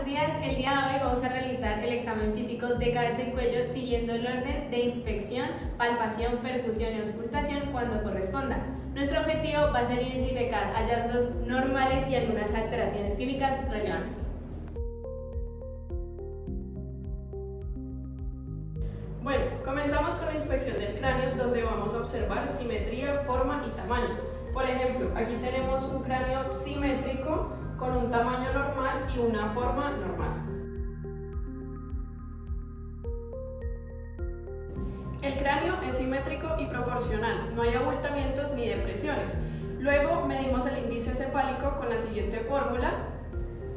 buenos días. El día de hoy vamos a realizar el examen físico de cabeza y cuello siguiendo el orden de inspección, palpación, percusión y auscultación cuando corresponda. Nuestro objetivo va a ser identificar hallazgos normales y algunas alteraciones clínicas relevantes. Bueno, comenzamos con la inspección del cráneo, donde vamos a observar simetría, forma y tamaño. Por ejemplo, aquí tenemos un cráneo simétrico con un tamaño normal y una forma normal. El cráneo es simétrico y proporcional, no hay abultamientos ni depresiones. Luego medimos el índice cefálico con la siguiente fórmula,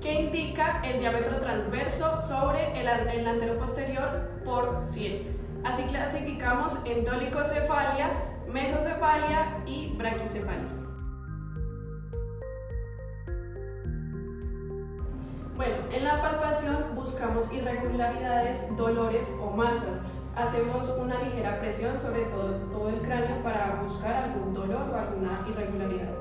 que indica el diámetro transverso sobre el anteroposterior por 100. Así clasificamos en dolicocefalia, mesocefalia y braquicefalia. Bueno, en la palpación buscamos irregularidades, dolores o masas. Hacemos una ligera presión sobre todo el cráneo para buscar algún dolor o alguna irregularidad.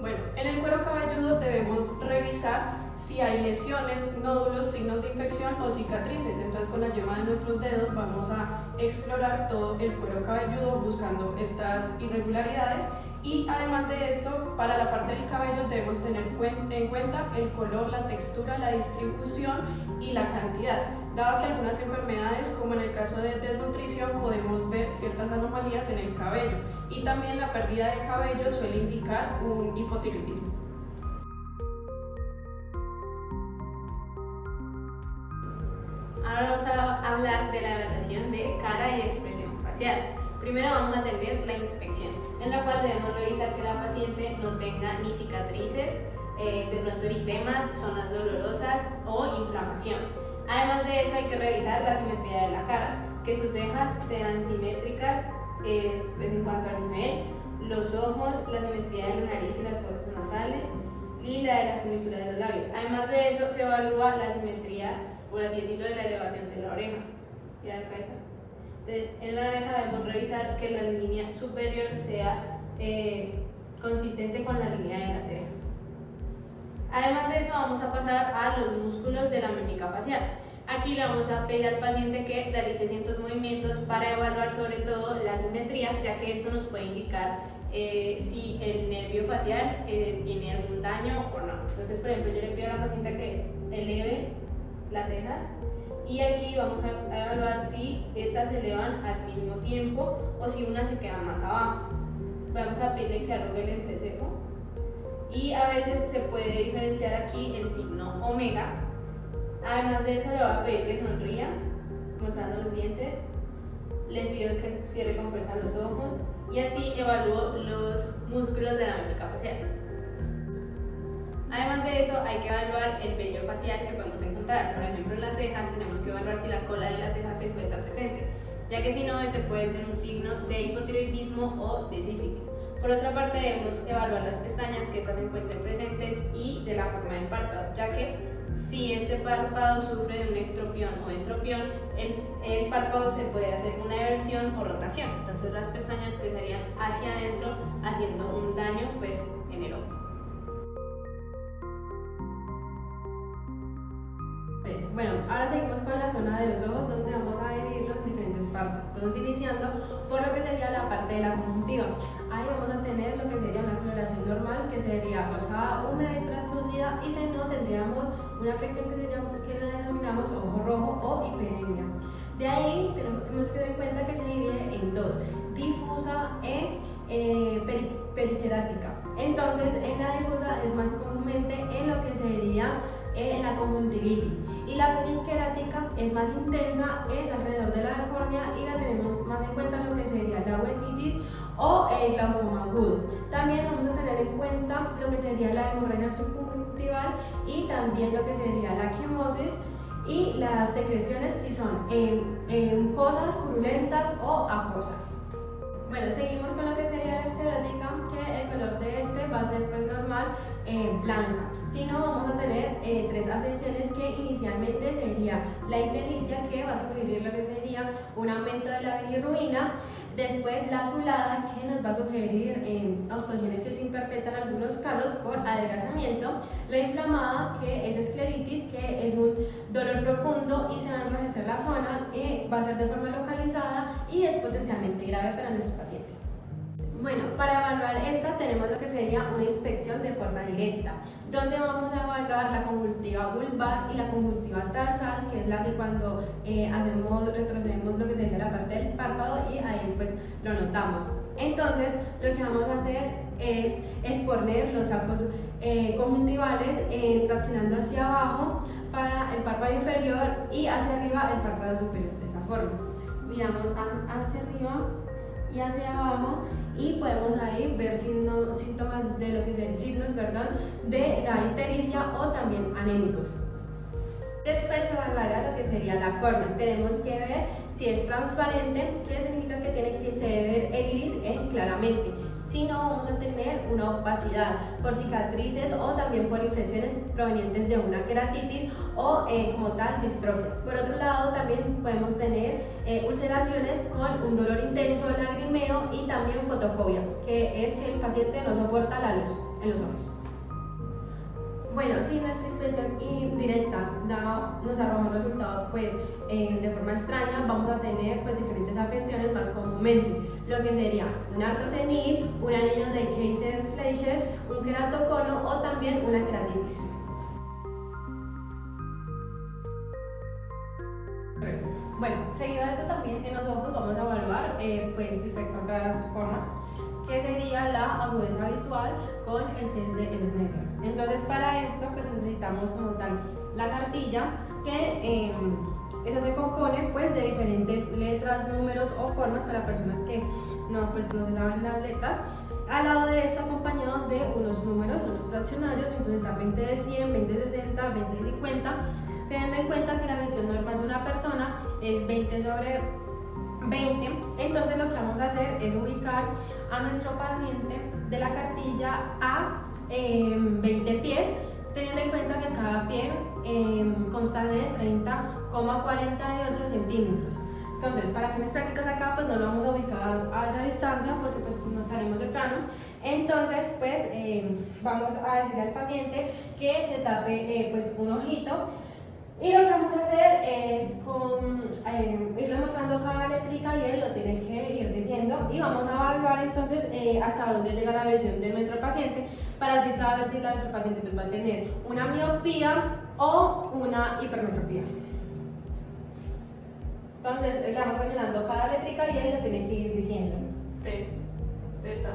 Bueno, en el cuero cabelludo debemos revisar si hay lesiones, nódulos, signos de infección o cicatrices. Entonces, con la yema de nuestros dedos vamos a explorar todo el cuero cabelludo buscando estas irregularidades. Y además de esto, para la parte del cabello debemos tener en cuenta el color, la textura, la distribución y la cantidad, dado que algunas enfermedades, como en el caso de desnutrición, podemos ver ciertas anomalías en el cabello, y también la pérdida de cabello suele indicar un hipotiroidismo. Ahora vamos a hablar de la evaluación de cara y expresión facial. Primero vamos a tener la inspección, en la cual debemos revisar que la paciente no tenga ni cicatrices, de pronto eritemas, zonas dolorosas o inflamación. Además de eso hay que revisar la simetría de la cara, que sus cejas sean simétricas en cuanto al nivel, los ojos, la simetría de la nariz y las fosas nasales y la de las comisuras de los labios. Además de eso se evalúa la simetría, por así decirlo, de la elevación de la oreja y la cabeza. Entonces, en la oreja debemos revisar que la línea superior sea consistente con la línea de la ceja. Además de eso, vamos a pasar a los músculos de la mímica facial. Aquí le vamos a pedir al paciente que realice ciertos movimientos para evaluar sobre todo la simetría, ya que esto nos puede indicar si el nervio facial tiene algún daño o no. Entonces, por ejemplo, yo le pido a la paciente que eleve las cejas, y aquí vamos a evaluar si estas se elevan al mismo tiempo o si una se queda más abajo. Vamos a pedirle que arrugue el entrecejo, y a veces se puede diferenciar aquí el signo omega. Además de eso, le voy a pedir que sonría mostrando los dientes, le pido que cierre con fuerza los ojos, y así evalúo los músculos de la mímica facial. Además de eso, hay que evaluar el vello facial que podemos encontrar. Por ejemplo, en las cejas tenemos que evaluar si la cola de las cejas se encuentra presente, ya que si no, este puede ser un signo de hipotiroidismo o de sífilis. Por otra parte, debemos evaluar las pestañas, que estas se encuentren presentes, y de la forma del párpado, ya que si este párpado sufre de un ectropión o entropión, el párpado se puede hacer una eversión o rotación. Entonces las pestañas serían hacia adentro, haciendo un daño en el ojo. Bueno, ahora seguimos con la zona de los ojos, donde vamos a dividirlos en diferentes partes. Entonces, iniciando por lo que sería la parte de la conjuntiva. Ahí vamos a tener lo que sería una coloración normal, que sería rosada, húmeda y translúcida, y si no, tendríamos una afección que la denominamos ojo rojo o hiperemia. De ahí tenemos que tener en cuenta que se divide en dos: difusa e perikerática. Entonces, en la difusa es más comúnmente en lo que sería la conjuntivitis, y la perikerática es más intensa, es alrededor de la córnea, y la tenemos más en cuenta en lo que sería la uveitis o el glaucoma agudo. También vamos a tener en cuenta lo que sería la hemorragia subconjuntival, y también lo que sería la quimosis y las secreciones, si son mucosas, purulentas o acuosas. Bueno, seguimos con lo que sería la esclerótica, que el color de este va a ser normal, blanca. Si no, vamos a tener tres afecciones, que inicialmente sería la ictericia, que va a sugerir lo que sería un aumento de la bilirrubina, Después la azulada, que nos va a sugerir osteogénesis imperfecta en algunos casos por adelgazamiento. La inflamada, que es escleritis, que es un dolor profundo y se va a enrojecer la zona, va a ser de forma localizada y es potencialmente grave para nuestro paciente. Bueno, para evaluar esta tenemos lo que sería una inspección de forma directa, donde vamos a evaluar la conjuntiva vulvar y la conjuntiva tarsal, que es la que cuando retrocedemos lo que sería la parte del párpado y ahí pues lo notamos. Entonces lo que vamos a hacer es exponer los arcos conjuntivales traccionando hacia abajo para el párpado inferior y hacia arriba el párpado superior, de esa forma. Miramos hacia arriba y hacia abajo y podemos ahí ver síntomas de lo que serían signos, perdón, de la ictericia o también anémicos. Después se evaluará lo que sería la córnea. Tenemos que ver si es transparente, que significa que tiene que se debe ver el iris claramente. Si no, vamos a tener una opacidad por cicatrices o también por infecciones provenientes de una queratitis o como tal distrofias. Por otro lado, también podemos tener ulceraciones con un dolor intenso, lagrimeo y también fotofobia, que es que el paciente no soporta la luz en los ojos. Bueno, si nuestra inspección indirecta nos arroja un resultado pues, de forma extraña, vamos a tener pues, diferentes afecciones más comúnmente, lo que sería un arco senil, un anillo de Kaiser-Fleischer, un queratocono o también una queratitis. Bueno, seguido de eso también en los ojos vamos a evaluar pues, otras formas, que sería la agudeza visual con el test de Elsner. Entonces para esto pues necesitamos como tal la cartilla, que esa se compone pues de diferentes letras, números o formas para personas que no se saben las letras. Al lado de esto acompañado de unos números, unos fraccionarios, entonces la 20 de 100, 20 de 60, 20 de 50, teniendo en cuenta que la visión normal de una persona es 20 sobre 20, entonces lo que vamos a hacer es ubicar a nuestro paciente de la cartilla a 20 pies, teniendo en cuenta que cada pie consta de 30,48 centímetros. Entonces, para fines prácticos acá, pues no lo vamos a ubicar a esa distancia porque pues nos salimos de plano. Entonces, pues vamos a decirle al paciente que se tape pues un ojito. Y lo que vamos a hacer es irle mostrando cada letrica y él lo tiene que ir diciendo y vamos a evaluar entonces hasta dónde llega la visión de nuestro paciente para así saber si nuestro paciente pues, va a tener una miopía o una hipermetropía. Entonces le vamos señalando cada letrica y él lo tiene que ir diciendo. T, Z.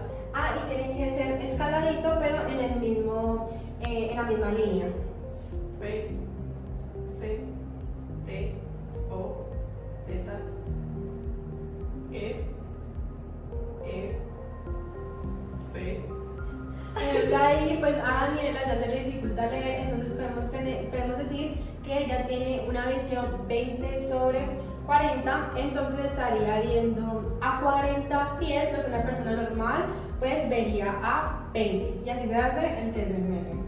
Y tiene que ser escaladito pero en la misma línea. P, C, T, O, Z, E, C. De ahí pues a Daniela ya se le dificulta leer, entonces podemos decir que ella tiene una visión 20 sobre 40, entonces estaría viendo a 40 pies, lo que una persona normal pues vería a 20, y así se hace el test de Snellen.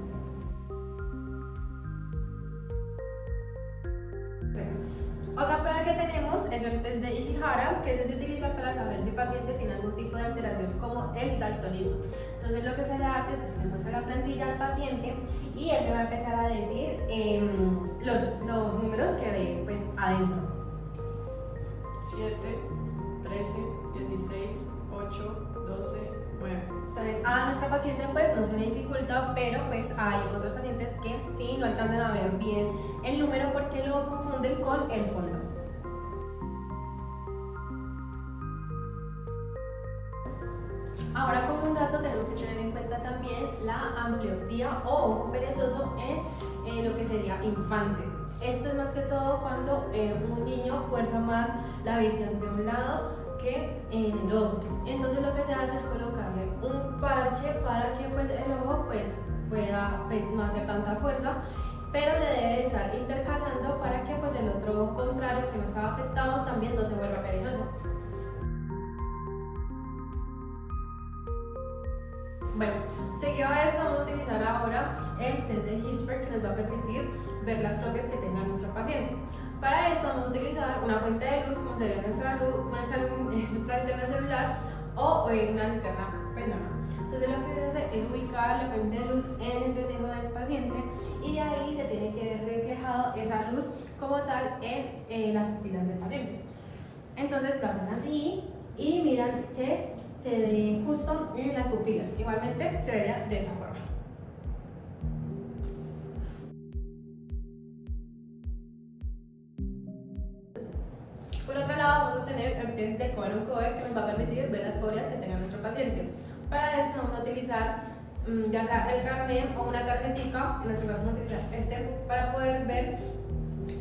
Otra prueba que tenemos es el test de Ishihara, que se utiliza para saber si el paciente tiene algún tipo de alteración como el daltonismo. Entonces lo que se le hace es que se le muestra la plantilla al paciente y él le va a empezar a decir los números que ve pues, adentro. 7, 13, 16, 8, 12, 9. Entonces a nuestra paciente pues no se le dificulta, pero pues hay otros pacientes que sí no alcanzan a ver bien el número porque lo confunden con el fondo. Ahora como un dato tenemos que tener en cuenta también la ambliopía o ojo perezoso en lo que sería infantes. Esto es más que todo cuando un niño fuerza más la visión de un lado que en el otro. Entonces lo que se hace es colocarle un parche para que pues, el ojo pues, pueda pues, no hacer tanta fuerza, pero le debe estar intercalando para que pues, el otro ojo contrario que no estaba afectado también no se vuelva perezoso. Bueno, seguido a esto vamos a utilizar ahora el test de Hirschberg, que nos va a permitir ver las troques que tenga nuestro paciente. Para eso vamos a utilizar una fuente de luz, como sería nuestra linterna celular o una linterna péndola. Entonces lo que se hace es ubicar la fuente de luz en el entrecejo del paciente y de ahí se tiene que ver reflejado esa luz como tal en las pupilas del paciente. Entonces lo hacen así y miran que se dé justo en las pupilas. Igualmente se vería de esa forma. Por otro lado, vamos a tener el test de Cohen-Coe que nos va a permitir ver las fobias que tenga nuestro paciente. Para esto vamos a utilizar ya sea el carnet o una tarjetita, en nuestro caso vamos a utilizar este para poder ver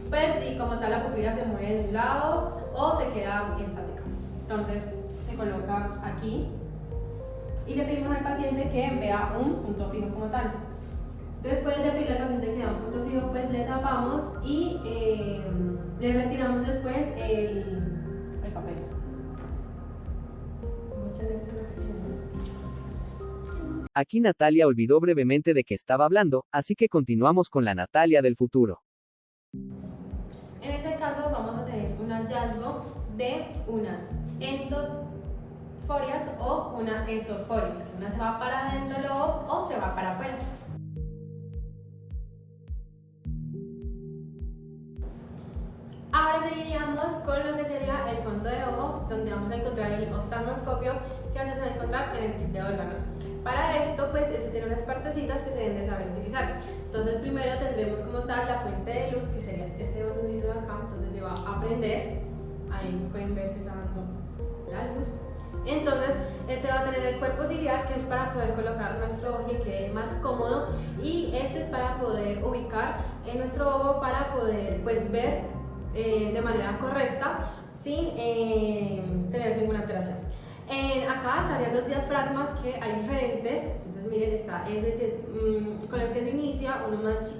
pues si como tal la pupila se mueve de un lado o se queda estática. Entonces se coloca aquí y le pedimos al paciente que vea un punto fijo como tal. Después de pedirle al paciente que vea un punto fijo, pues le tapamos y le retiramos después el papel. Aquí Natalia olvidó brevemente de qué estaba hablando, así que continuamos con la Natalia del futuro. En ese caso vamos a tener un hallazgo de unas endoforias o una esoforias, que una se va para adentro del ojo o se va para afuera. Ahora seguiríamos con lo que sería el fondo de ojo, donde vamos a encontrar el oftalmoscopio, que se va a encontrar en el kit de órganos. Para esto, pues, tiene unas partecitas que se deben de saber utilizar. Entonces, primero tendremos como tal la fuente de luz, que sería este botoncito de acá. Entonces, se va a prender. Ahí pueden ver que está dando la luz. Entonces, este va a tener el cuerpo ciliar, que es para poder colocar nuestro ojo y que quede más cómodo. Y este es para poder ubicar en nuestro ojo para poder, pues, ver de manera correcta sin tener ninguna alteración. Acá estarían los diafragmas, que hay diferentes. Entonces miren, está ese que es, con el que se inicia, unos más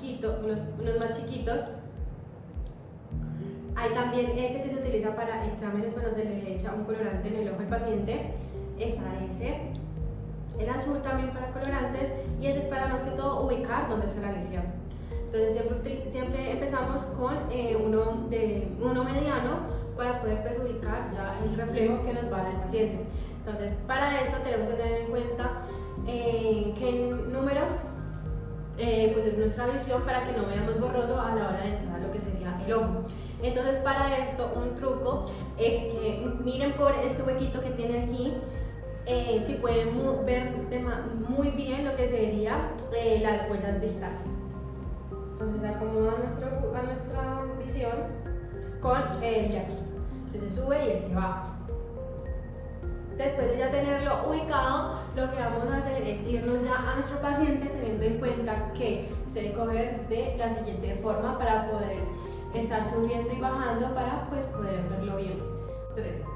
chiquitos. Hay también este que se utiliza para exámenes cuando se le echa un colorante en el ojo al paciente. Está ese. El azul también para colorantes, y ese es para más que todo ubicar dónde está la lesión. Entonces siempre empezamos con uno mediano para poder, pues, ubicar ya el reflejo que nos va a dar el paciente. Entonces, para eso tenemos que tener en cuenta qué número pues es nuestra visión, para que no veamos borroso a la hora de entrar a lo que sería el ojo. Entonces, para eso un truco es que miren por este huequito que tiene aquí, si pueden ver muy bien lo que sería las huellas digitales. Entonces acomoda a nuestra visión con el jackie. Se sube y este baja. Después de ya tenerlo ubicado, lo que vamos a hacer es irnos ya a nuestro paciente, teniendo en cuenta que se debe coger de la siguiente forma para poder estar subiendo y bajando para, pues, poder verlo bien.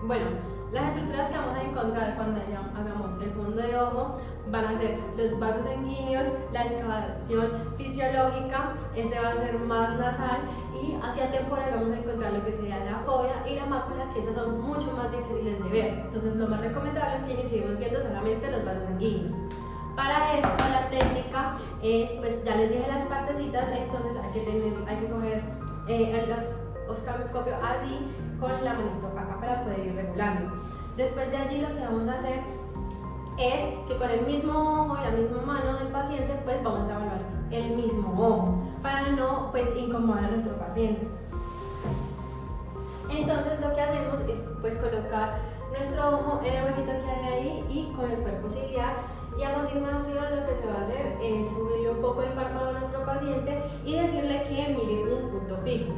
Bueno, las estructuras que vamos a encontrar cuando ya hagamos el fondo de ojo van a ser los vasos sanguíneos, la excavación fisiológica, este va a ser más nasal, y hacia temporal vamos a encontrar lo que sería la fobia y la mácula, que esas son mucho más difíciles de ver. Entonces lo más recomendable es que iniciemos viendo solamente los vasos sanguíneos. Para esto la técnica es, pues ya les dije las partecitas, entonces hay que coger el oftalmoscopio así con la manito acá para poder ir regulando. Después de allí lo que vamos a hacer es que con el mismo ojo y la misma mano del paciente, pues vamos a evaluar el mismo ojo para no, pues, incomodar a nuestro paciente. Entonces lo que hacemos es, pues, colocar nuestro ojo en el huequito que hay ahí y con el cuerpo ciliar, y a continuación lo que se va a hacer es subirle un poco el párpado a nuestro paciente y decirle que mire un punto fijo.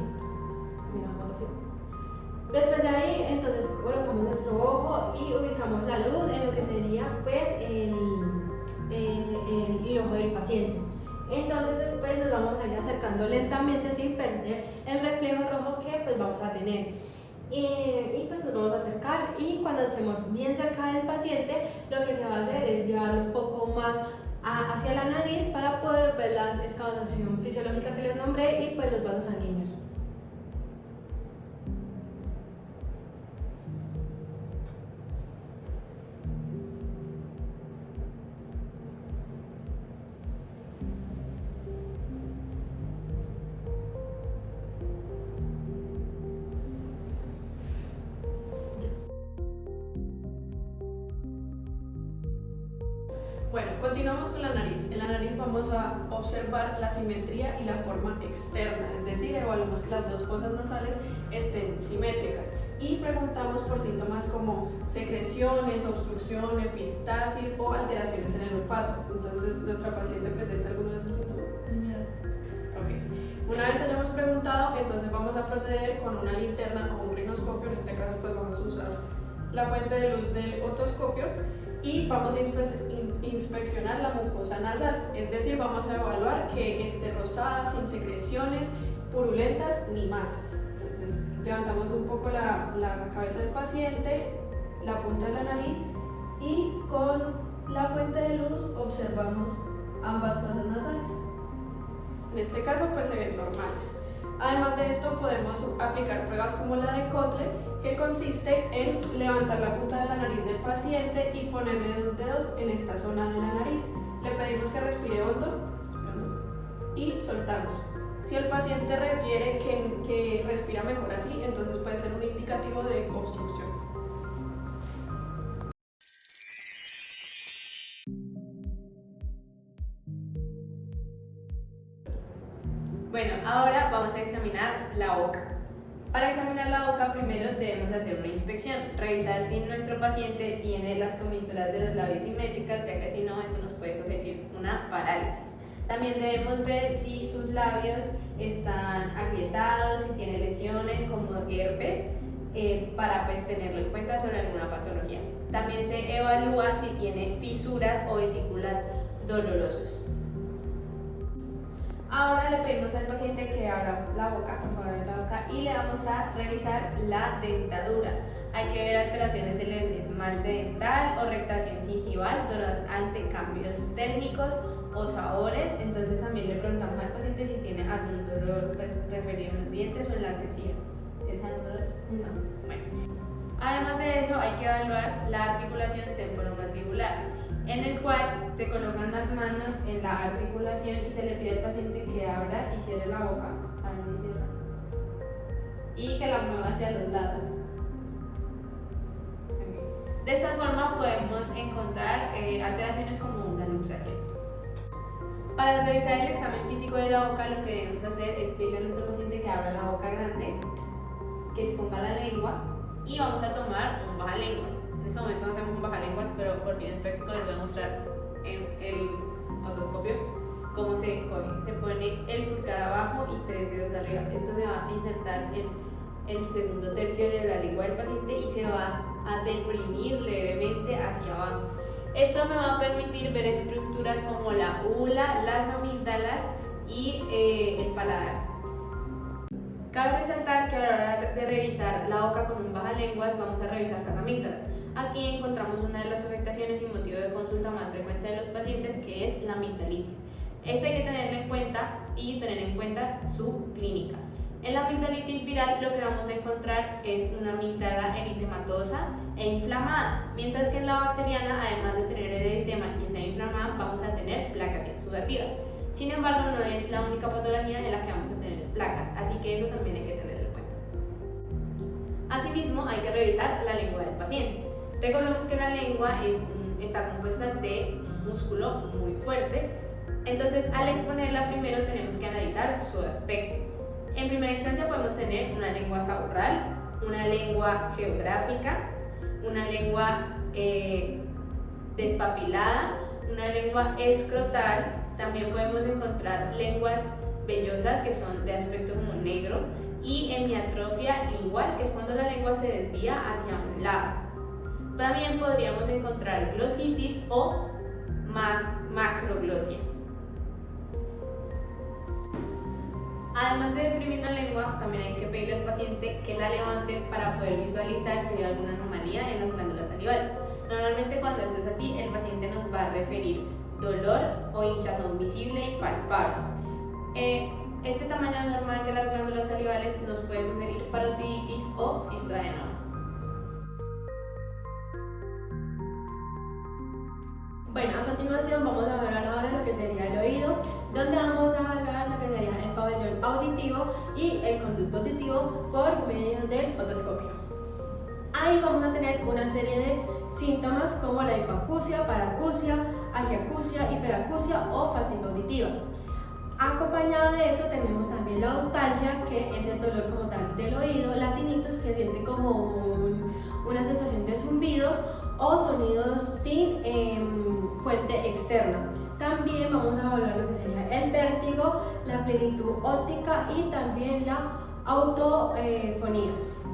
Después de ahí, entonces colocamos nuestro ojo y ubicamos la luz en lo que sería, pues, el ojo del paciente. Entonces después nos vamos a ir acercando lentamente sin perder el reflejo rojo que, pues, vamos a tener. Y pues nos vamos a acercar, y cuando estemos bien cerca del paciente, lo que se va a hacer es llevarlo un poco más hacia la nariz para poder ver la excavación fisiológica que les nombré y, pues, los vasos sanguíneos. Bueno, continuamos con la nariz. En la nariz vamos a observar la simetría y la forma externa, es decir, evaluamos que las dos fosas nasales estén simétricas y preguntamos por síntomas como secreciones, obstrucción, epistasis o alteraciones en el olfato. Entonces, ¿nuestra paciente presenta alguno de esos síntomas? Ok. Una vez hayamos preguntado, entonces vamos a proceder con una linterna o un rinoscopio. En este caso, pues vamos a usar la fuente de luz del otoscopio y vamos a inspeccionar la mucosa nasal, es decir, vamos a evaluar que esté rosada, sin secreciones purulentas ni masas. Entonces, levantamos un poco la cabeza del paciente, la punta de la nariz y con la fuente de luz observamos ambas fosas nasales. En este caso, pues se ven normales. Además de esto, podemos aplicar pruebas como la de Kotle, que consiste en levantar la punta de la nariz del paciente y ponerle 2 dedos en esta zona de la nariz. Le pedimos que respire hondo y soltamos. Si el paciente refiere que respira mejor así, entonces puede ser un indicativo de obstrucción. Bueno, ahora vamos a examinar la boca. Para examinar la boca primero debemos hacer una inspección, revisar si nuestro paciente tiene las comisuras de los labios simétricas, ya que si no, esto nos puede sugerir una parálisis. También debemos ver si sus labios están agrietados, si tiene lesiones como herpes, para pues tenerlo en cuenta sobre alguna patología. También se evalúa si tiene fisuras o vesículas dolorosas. Ahora le pedimos al paciente que abra la boca, por favor, la boca, y le vamos a revisar la dentadura. Hay que ver alteraciones en el esmalte dental o rectación gingival ante cambios térmicos o sabores. Entonces también le preguntamos al paciente si tiene algún dolor pues, referido en los dientes o en las encías. ¿Sí es algún dolor? No. Bueno. Además de eso, hay que evaluar la articulación temporomandibular, en el cual se colocan las manos en la articulación y se le pide al paciente que abra y cierre la boca, y que la mueva hacia los lados. De esta forma podemos encontrar alteraciones como una luxación. Para realizar el examen físico de la boca, lo que debemos hacer es pedirle a nuestro paciente que abra la boca grande, que exponga la lengua y vamos a tomar un bajalenguas. En este momento no tenemos un bajalenguas, pero por bien práctico les voy a mostrar en el otoscopio cómo se coge. Se pone el pulgar abajo y 3 dedos arriba. Esto se va a insertar en el segundo tercio de la lengua del paciente y se va a deprimir levemente hacia abajo. Esto me va a permitir ver estructuras como la úvula, las amígdalas y el paladar. Cabe resaltar que a la hora de revisar la boca con un bajalenguas vamos a revisar las amígdalas. Aquí encontramos una de las afectaciones y motivo de consulta más frecuente de los pacientes, que es la amigdalitis. Esto hay que tenerlo en cuenta y tener en cuenta su clínica. En la amigdalitis viral lo que vamos a encontrar es una amígdala eritematosa e inflamada, mientras que en la bacteriana, además de tener el eritema y ser inflamada, vamos a tener placas exudativas. Sin embargo, no es la única patología en la que vamos a tener placas, así que eso también hay que tenerlo en cuenta. Asimismo, hay que revisar la lengua del paciente. Recordemos que la lengua está compuesta de un músculo muy fuerte, entonces al exponerla primero tenemos que analizar su aspecto. En primera instancia podemos tener una lengua saburral, una lengua geográfica, una lengua despapilada, una lengua escrotal. También podemos encontrar lenguas vellosas que son de aspecto como negro y hemiatrofia lingual, que es cuando la lengua se desvía hacia un lado. También podríamos encontrar glositis o macroglosia. Además de deprimir la lengua, también hay que pedirle al paciente que la levante para poder visualizar si hay alguna anomalía en las glándulas salivales. Normalmente cuando esto es así, el paciente nos va a referir dolor o hinchazón visible y palpable. Este tamaño anormal de las glándulas salivales nos puede sugerir parotiditis o cisto de adenoma. Bueno, a continuación vamos a hablar ahora de lo que sería el oído, donde vamos a evaluar lo que sería el pabellón auditivo y el conducto auditivo por medio del otoscopio. Ahí vamos a tener una serie de síntomas como la hipoacusia, paracusia, agiacusia, hiperacusia o fatiga auditiva. Acompañado de eso tenemos también la otalgia, que es el dolor como tal del oído, la tinnitus, que siente como una sensación de zumbidos o sonidos sin fuente externa. También vamos a evaluar lo que sería el vértigo, la plenitud óptica y también la autofonía,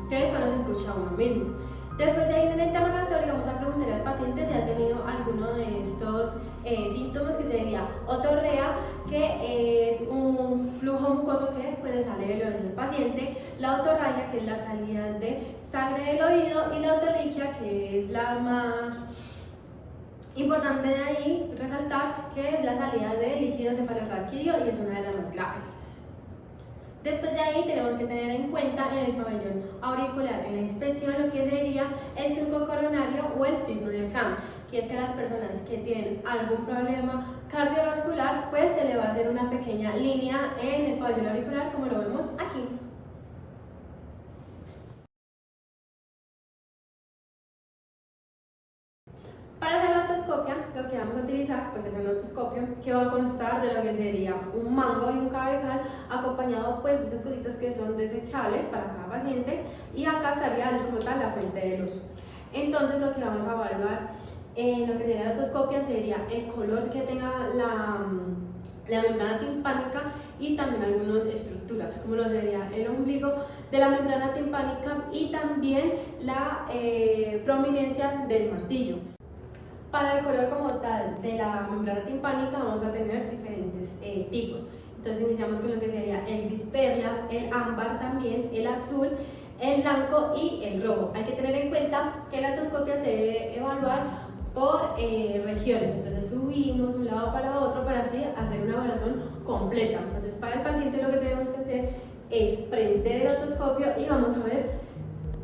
que eso no se escucha a uno mismo. Después de ahí en el interrogatorio vamos a preguntar al paciente si ha tenido alguno de estos síntomas, que sería otorrea, que es un flujo mucoso que puede salir del oído del paciente, la otorragia, que es la salida de sangre del oído, y la otoliquia, que es la más importante de ahí resaltar, que es la salida de líquido cefalorraquídeo y es una de las más graves. Después de ahí tenemos que tener en cuenta en el pabellón auricular, en la inspección, lo que sería el surco coronario o el signo de Fram, que es que a las personas que tienen algún problema cardiovascular, pues se le va a hacer una pequeña línea en el pabellón auricular, como lo vemos aquí. Para hacer la otoscopia, lo que vamos a utilizar pues es un otoscopio que va a constar de lo que sería un mango y un cabezal, acompañado pues de esas cositas que son desechables para cada paciente, y acá estaría como tal la fuente de luz. Entonces lo que vamos a evaluar en lo que sería la otoscopia sería el color que tenga la membrana timpánica y también algunas estructuras, como lo sería el ombligo de la membrana timpánica y también la prominencia del martillo. Para el color como tal de la membrana timpánica vamos a tener diferentes tipos. Entonces iniciamos con lo que sería el gris perla, el ámbar también, el azul, el blanco y el rojo. Hay que tener en cuenta que la otoscopia se debe evaluar por regiones, entonces subimos de un lado para otro para así hacer una evaluación completa. Entonces para el paciente lo que tenemos que hacer es prender el otoscopio y vamos a ver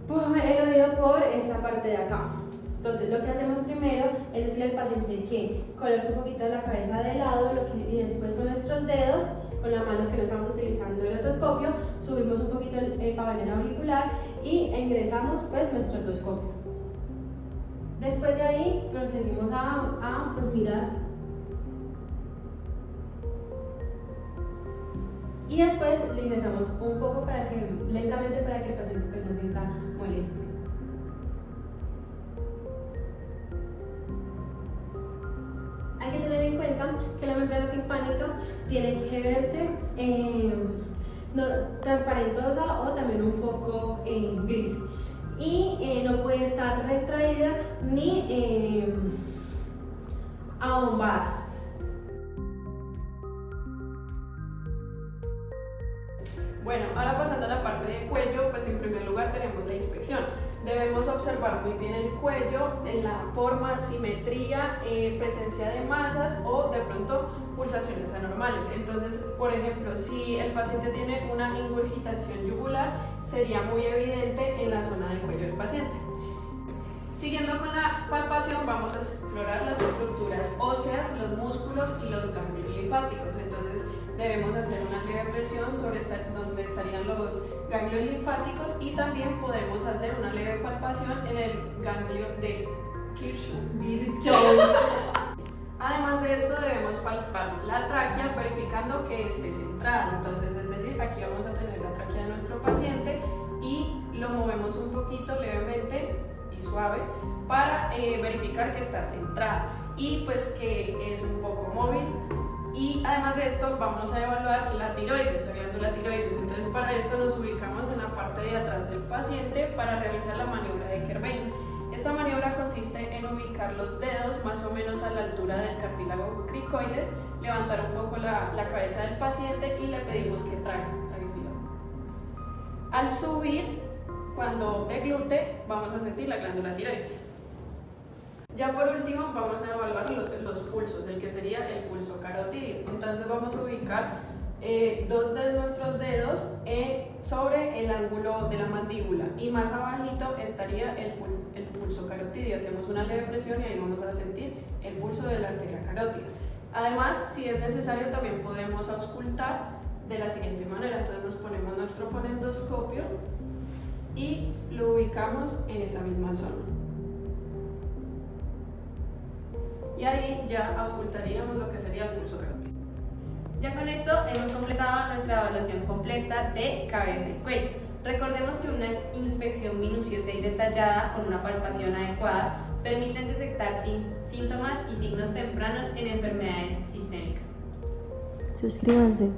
el oído por esta parte de acá. Entonces lo que hacemos primero es decirle al paciente que coloque un poquito la cabeza de lado y después con nuestros dedos, con la mano que no estamos utilizando el otoscopio, subimos un poquito el pabellón auricular y ingresamos pues nuestro otoscopio. Después de ahí procedimos a pues, mirar, y después le ingresamos un poco lentamente para que el paciente pues, no sienta molestia. Hay que tener en cuenta que la membrana timpánica tiene que verse transparentosa o también un poco gris, y no puede estar retraída ni abombada. Bueno, ahora pasando a la parte de cuello, pues en primer lugar tenemos la inspección. Debemos observar muy bien el cuello, en la forma, simetría, presencia de masas o de pronto pulsaciones anormales. Entonces, por ejemplo, si el paciente tiene una ingurgitación yugular, sería muy evidente en la zona del cuello del paciente. Siguiendo con la palpación, vamos a explorar las estructuras óseas, los músculos y los ganglios linfáticos. Entonces, debemos hacer una leve presión sobre donde estarían los ganglios linfáticos, y también podemos hacer una leve palpación en el ganglio de Kirchhoff. Además de esto, debemos palpar la tráquea verificando que esté centrada. Entonces, es decir, aquí vamos a tener la tráquea de nuestro paciente y lo movemos un poquito levemente y suave para verificar que está centrada y pues que es un poco móvil. Y además de esto vamos a evaluar la tiroides, la glándula tiroides. Entonces para esto nos ubicamos en la parte de atrás del paciente para realizar la maniobra de Kerbein. Esta maniobra consiste en ubicar los dedos más o menos a la altura del cartílago cricoides, levantar un poco la cabeza del paciente y le pedimos que trague. Al subir, cuando deglute, vamos a sentir la glándula tiroides. Ya por último vamos a evaluar los pulsos, el que sería el pulso carotídeo. Entonces vamos a ubicar dos de nuestros dedos sobre el ángulo de la mandíbula y más abajito estaría el pulso carotídeo. Hacemos una leve presión y ahí vamos a sentir el pulso de la arteria carótida. Además, si es necesario, también podemos auscultar de la siguiente manera. Entonces nos ponemos nuestro fonendoscopio y lo ubicamos en esa misma zona. y ahí ya auscultaríamos lo que sería el pulso carótido. Ya con esto hemos completado nuestra evaluación completa de cabeza y cuello. Recordemos que una inspección minuciosa y detallada con una palpación adecuada permiten detectar síntomas y signos tempranos en enfermedades sistémicas. Suscríbanse.